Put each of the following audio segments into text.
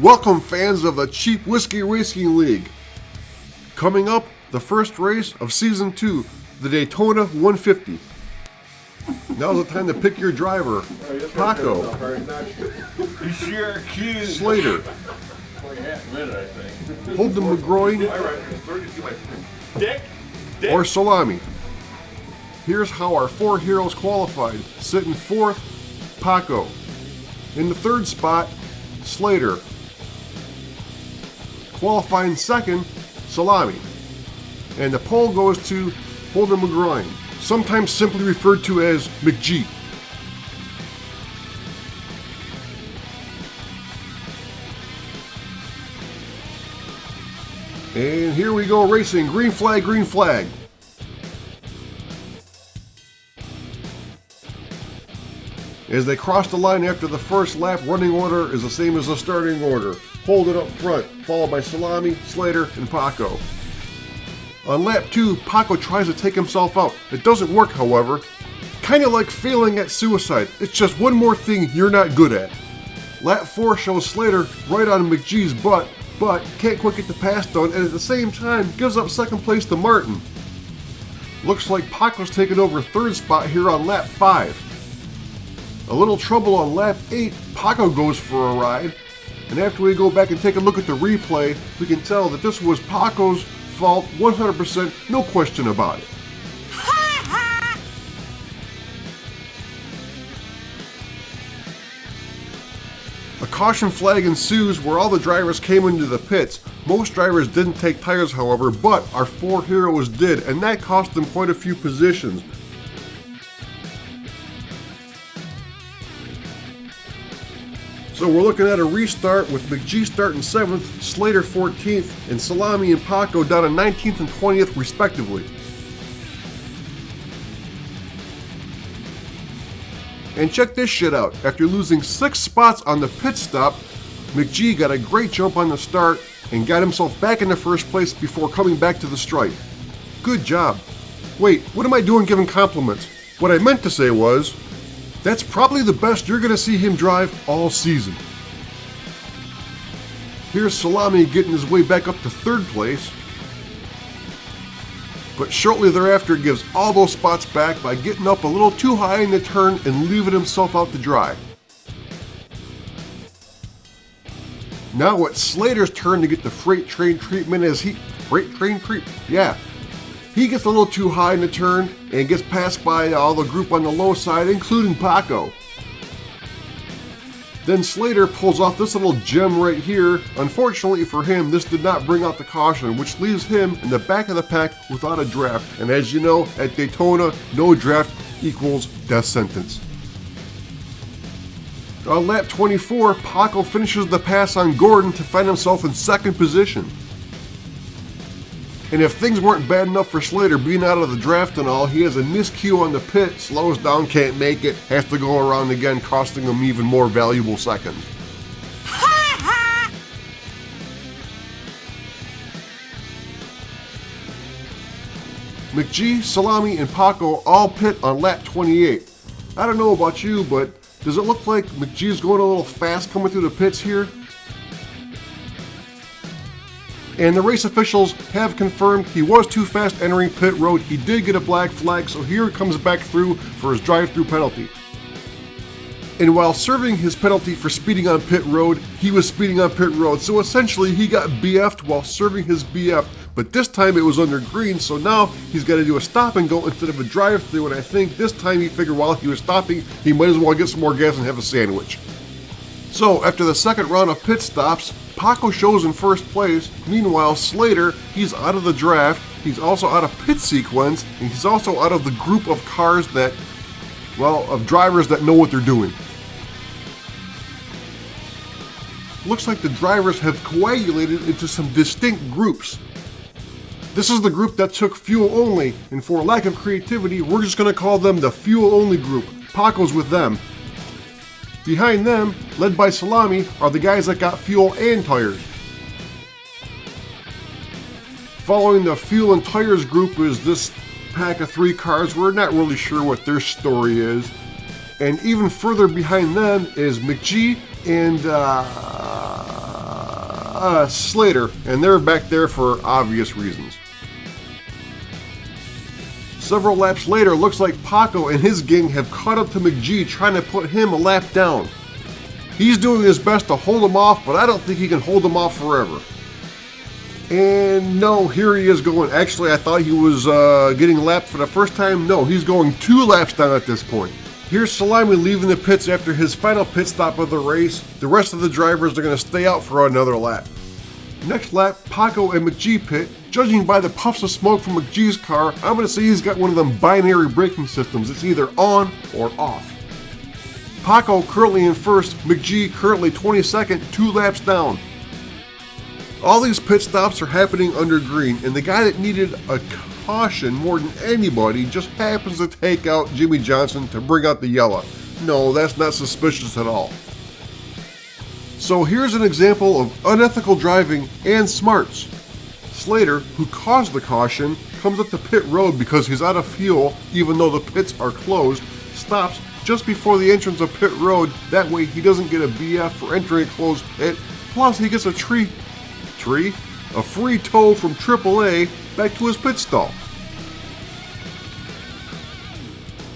Welcome, fans of the Cheap Whiskey Racing League. Coming up, the first race of Season 2, the Daytona 150. Now's the time to pick your driver. Paco, Slater, Holden McGroin, or Salami. Here's how our four heroes qualified. Sitting fourth, Paco. In the third spot, Slater. Qualifying second, Salami. And the pole goes to Holden McGroin, sometimes simply referred to as McG. And here we go racing. Green flag, green flag. As they cross the line after the first lap, running order is the same as the starting order. Holden up front, followed by Salami, Slater, and Paco. On lap 2, Paco tries to take himself out. It doesn't work, however. Kinda like failing at suicide. It's just one more thing you're not good at. Lap 4 shows Slater right on McG's butt, but can't quite get the pass done, and at the same time gives up second place to Martin. Looks like Paco's taking over third spot here on lap 5. A little trouble on lap 8, Paco goes for a ride, and after we go back and take a look at the replay, we can tell that this was Paco's fault 100%, no question about it. A caution flag ensues where all the drivers came into the pits. Most drivers didn't take tires, however, but our four heroes did, and that cost them quite a few positions. So we're looking at a restart with McG starting 7th, Slater 14th, and Salami and Paco down in 19th and 20th respectively. And check this shit out. After losing 6 spots on the pit stop, McG got a great jump on the start and got himself back in the first place before coming back to the stripe. Good job. Wait, what am I doing giving compliments? What I meant to say was, that's probably the best you're going to see him drive all season. Here's Salami getting his way back up to third place, but shortly thereafter gives all those spots back by getting up a little too high in the turn and leaving himself out to dry. Now it's Slater's turn to get the freight train treatment as he gets a little too high in the turn and gets passed by all the group on the low side, including Paco. Then Slater pulls off this little gem right here. Unfortunately for him, this did not bring out the caution, which leaves him in the back of the pack without a draft. And as you know, at Daytona, no draft equals death sentence. On lap 24, Paco finishes the pass on Gordon to find himself in second position. And if things weren't bad enough for Slater being out of the draft and all, he has a miscue on the pit, slows down, can't make it, has to go around again, costing him even more valuable seconds. McG, Salami, and Paco all pit on lap 28. I don't know about you, but does it look like McG's going a little fast coming through the pits here? And the race officials have confirmed he was too fast entering pit road. He did get a black flag, so here he comes back through for his drive-through penalty. And while serving his penalty for speeding on pit road, he was speeding on pit road. So essentially he got BF'd while serving his BF, but this time it was under green, so now he's got to do a stop and go instead of a drive-through, and I think this time he figured while he was stopping, he might as well get some more gas and have a sandwich. So after the second round of pit stops, Paco shows in first place. Meanwhile, Slater, he's out of the draft, he's also out of pit sequence, and he's also out of the group of cars that, well, of drivers that know what they're doing. Looks like the drivers have coagulated into some distinct groups. This is the group that took fuel only, and for lack of creativity, we're just going to call them the fuel only group. Paco's with them. Behind them, led by Salami, are the guys that got fuel and tires. Following the fuel and tires group is this pack of 3 cars. We're not really sure what their story is. And even further behind them is McG and Slater, and they're back there for obvious reasons. Several laps later, looks like Paco and his gang have caught up to McGee, trying to put him a lap down. He's doing his best to hold him off, but I don't think he can hold him off forever. And no, here he is going. Actually, I thought he was getting lapped for the first time. No, he's going 2 laps down at this point. Here's Salami leaving the pits after his final pit stop of the race. The rest of the drivers are going to stay out for another lap. Next lap, Paco and McGee pit. Judging by the puffs of smoke from McGee's car, I'm going to say he's got one of them binary braking systems. It's either on or off. Paco currently in first, McGee currently 22nd, 2 laps down. All these pit stops are happening under green, and the guy that needed a caution more than anybody just happens to take out Jimmy Johnson to bring out the yellow. No, that's not suspicious at all. So here's an example of unethical driving and smarts. Slater, who caused the caution, comes up to pit road because he's out of fuel even though the pits are closed, stops just before the entrance of pit road, that way he doesn't get a BF for entering a closed pit, plus he gets a free tow from AAA back to his pit stall.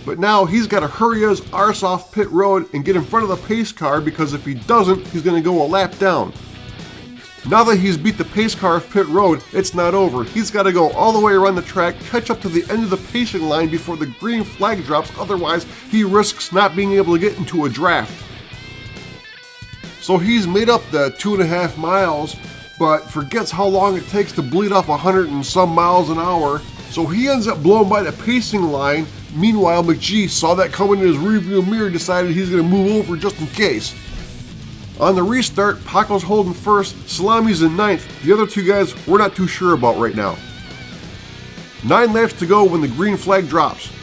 But now he's got to hurry his arse off pit road and get in front of the pace car, because if he doesn't, he's going to go a lap down. Now that he's beat the pace car of pit road, it's not over. He's got to go all the way around the track, catch up to the end of the pacing line before the green flag drops, otherwise he risks not being able to get into a draft. So he's made up the 2.5 miles, but forgets how long it takes to bleed off 100 and some miles an hour, so he ends up blown by the pacing line. Meanwhile, McGee saw that coming in his rearview mirror, decided he's going to move over just in case. On the restart, Paco's holding first, Salami's in 9th. The other 2 guys we're not too sure about right now. 9 laps to go when the green flag drops.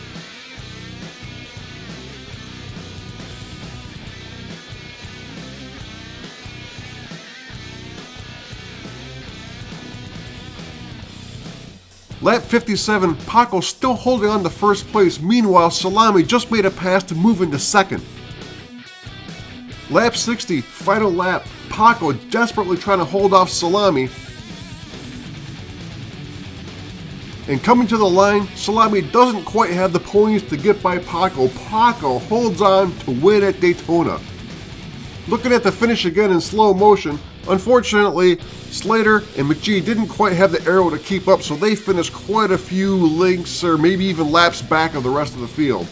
Lap 57, Paco still holding on to first place. Meanwhile, Salami just made a pass to move into second. Lap 60, final lap, Paco desperately trying to hold off Salami. And coming to the line, Salami doesn't quite have the ponies to get by Paco. Paco holds on to win at Daytona. Looking at the finish again in slow motion, unfortunately, Slater and McGee didn't quite have the aero to keep up, so they finished quite a few lengths or maybe even laps back of the rest of the field.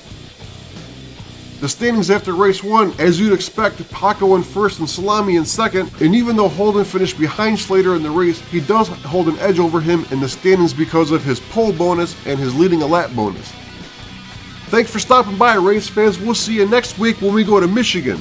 The standings after race 1, as you'd expect, Paco in first and Salami in second, and even though Holden finished behind Slater in the race, he does hold an edge over him in the standings because of his pole bonus and his leading a lap bonus. Thanks for stopping by, race fans. We'll see you next week when we go to Michigan.